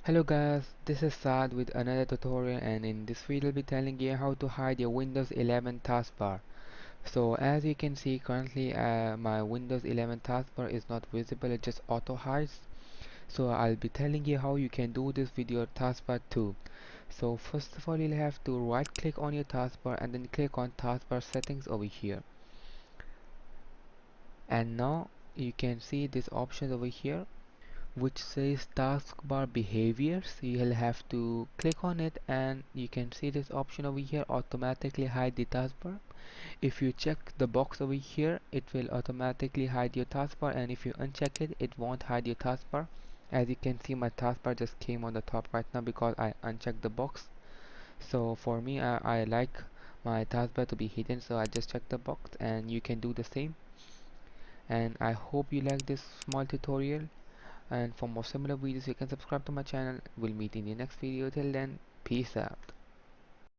Hello guys, this is Saad with another tutorial, and in this video I'll be telling you how to hide your Windows 11 taskbar. So as you can see currently my Windows 11 taskbar is not visible, it just auto hides. So I'll be telling you how you can do this with your taskbar too. So first of all, you'll have to right click on your taskbar and then click on taskbar settings over here. And now you can see this option over here which says taskbar behaviors. You'll have to click on it and you can see this option over here, automatically hide the taskbar. If you check the box over here, it will automatically hide your taskbar, and if you uncheck it, it won't hide your taskbar. As you can see, my taskbar just came on the top right now because I unchecked the box. So for me, I like my taskbar to be hidden, so I just check the box, and you can do the same. And I hope you like this small tutorial, and for more similar videos you can subscribe to my channel. We'll meet in the next video. Till then, peace out.